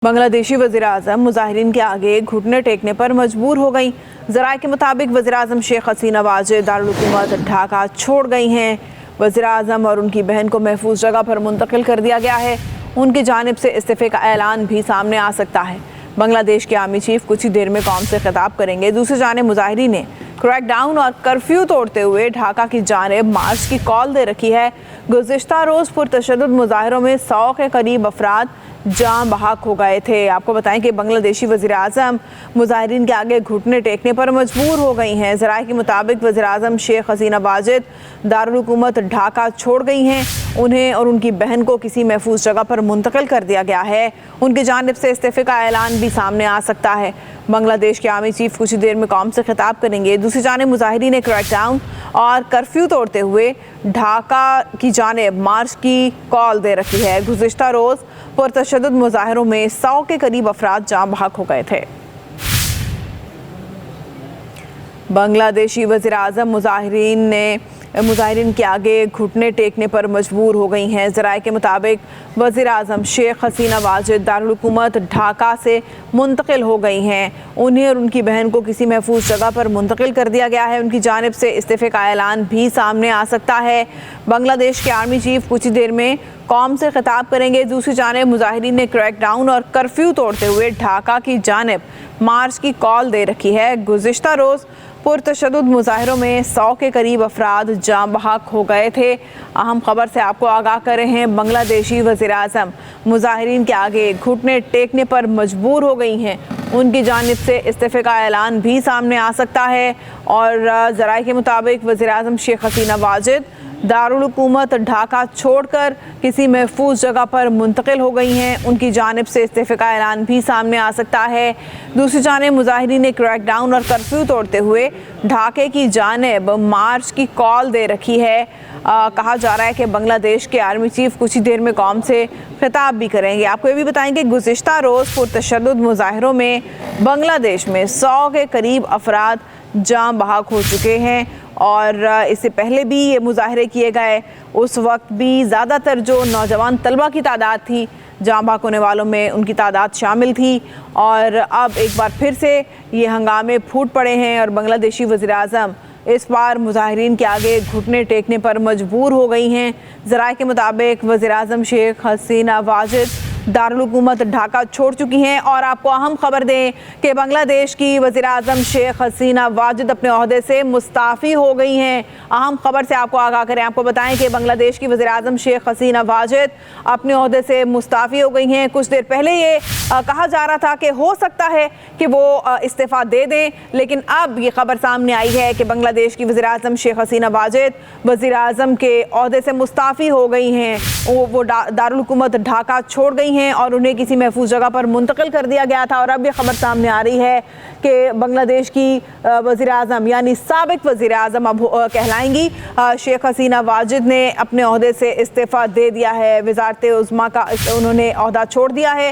बांग्लादेशी वज़ीर-ए-आज़म मुज़ाहिरीन के आगे घुटने टेकने पर मजबूर हो गई। ज़राए के मुताबिक वज़ीर-ए-आज़म शेख हसीना वाजिद दारुल हुकूमत ढाका छोड़ गई हैं। वज़ीर-ए-आज़म और उनकी बहन को महफूज जगह पर मुंतकिल कर दिया गया है। उनकी जानिब से इस्तीफ़े का ऐलान भी सामने आ सकता है। बांग्लादेश के आर्मी चीफ कुछ ही देर में कौम से खिताब करेंगे। दूसरी जानिब मुज़ाहिरीन ने क्रैकडाउन और कर्फ्यू तोड़ते हुए ढाका की जानिब मार्च की कॉल दे रखी है। गुज़िश्ता रोज़ पुरतशद्दुद मुज़ाहिरों में 100 के करीब अफराद जान बहक हो गए थे। आपको बताएं कि बांग्लादेशी वज़ीर-ए-आज़म मुज़ाहिरीन के आगे घुटने टेकने पर मजबूर हो गई हैं। ज़राए के मुताबिक वज़ीर-ए-आज़म शेख हसीना वाजिद दारुल हुकूमत ढाका छोड़ गई हैं। उन्हें और उनकी बहन को किसी महफूज जगह पर मुंतकिल कर दिया गया है। उनकी जानिब से इस्तीफ़े का ऐलान भी सामने आ सकता है। बांग्लादेश के आर्मी चीफ कुछ ही देर में कौम से खिताब करेंगे। दूसरी जानिब मुज़ाहिरीन ने क्रैकडाउन और कर्फ्यू तोड़ते हुए ढाका की जानिब मार्च की कॉल दे रखी है। गुज़िश्ता रोज़ पुरतशद्दुद मुज़ाहिरों में 100 के करीब अफराद जान बहक हो गए थे। बांग्लादेशी वज़ीर-ए-आज़म मुज़ाहिरीन के आगे घुटने टेकने पर मजबूर हो गई हैं। ज़राए के मुताबिक वज़ीर-ए-आज़म शेख हसीना वाजिद दारुल हुकूमत ढाका से मुंतकिल हो गई हैं। उन्हें और उनकी बहन को किसी महफूज जगह पर मुंतकिल कर दिया गया है। उनकी जानिब से इस्तीफ़े का ऐलान भी सामने आ सकता है। बांग्लादेश के आर्मी चीफ कुछ ही देर में कौम से खिताब करेंगे। दूसरी जानिब मुज़ाहिरीन ने क्रैकडाउन और कर्फ्यू तोड़ते हुए ढाका की जानिब मार्च की कॉल दे रखी है। गुज़िश्ता रोज़ पुरतशद्दुद मुज़ाहिरों में 100 के करीब अफराद जान बहक हो गए थे। अहम खबर से आपको आगाह कर रहे हैं। बांग्लादेशी वज़ीर-ए-आज़म मुज़ाहिरीन के आगे घुटने टेकने पर मजबूर हो गई हैं। उनकी जानिब से इस्तीफ़े का ऐलान भी सामने आ सकता है। और ज़राए के मुताबिक वज़ीर-ए-आज़म शेख हसीना वाजिद दारुल हुकूमत ढाका छोड़कर किसी महफूज जगह पर मुंतकिल हो गई हैं। उनकी जानिब से इस्तीफ़े का ऐलान भी सामने आ सकता है। दूसरी जानिब मुज़ाहिरीन ने क्रैकडाउन और कर्फ्यू तोड़ते हुए ढाके की जानिब मार्च की कॉल दे रखी है। कहा जा रहा है कि बांग्लादेश के आर्मी चीफ कुछ ही देर में कौम से खिताब भी करेंगे। आपको ये भी बताएंगे गुज़िश्ता रोज़ पुरतशद्दुद मुज़ाहिरों में बांग्लादेश में 100 के करीब अफराद जान बहक हो चुके हैं। और इससे पहले भी ये मुज़ाहरे किए गए, उस वक्त भी ज़्यादातर जो नौजवान तलबा की तादाद थी जान बहक होने वालों में उनकी तादाद शामिल थी। और अब एक बार फिर से ये हंगामे फूट पड़े हैं और बांग्लादेशी वज़ीर-ए-आज़म इस बार मुज़ाहिरीन के आगे घुटने टेकने पर मजबूर हो गई हैं। ज़राए के मुताबिक वज़ीर-ए-आज़म शेख हसीना वाजिद दारुल हुकूमत ढाका छोड़ चुकी हैं। और आपको अहम खबर दें कि बांग्लादेश की वज़ीर-ए-आज़म शेख हसीना वाजिद अपने ओहदे से मुस्ताफ़ी हो गई हैं। अहम खबर से आपको आगाह करें, आपको बताएं कि बांग्लादेश की वज़ीर-ए-आज़म शेख हसीना वाजिद अपने ओहदे से मुस्ताफ़ी हो गई हैं। कुछ देर पहले ये कहा जा रहा था कि हो सकता है कि वो इस्तीफ़ा दे दें, लेकिन अब ये खबर सामने आई है कि बांग्लादेश की वज़ीर-ए-आज़म शेख हसीना वाजिद वज़ीर-ए-आज़म के ओहदे से मुस्ताफ़ी हो गई हैं। वो दारुल हुकूमत ढाका छोड़ गई हैं और उन्हें किसी महफूज जगह पर मुंतकिल कर दिया गया था। और अब ये खबर सामने आ रही है कि बांग्लादेश की वज़ीर-ए-आज़म यानी साबिक़ वज़ीर-ए-आज़म अब कहलाएंगी शेख हसीना वाजिद ने अपने ओहदे से इस्तीफ़ा दे दिया है। वज़ारत उज़्मा का उन्होंने ओहदा छोड़ दिया है।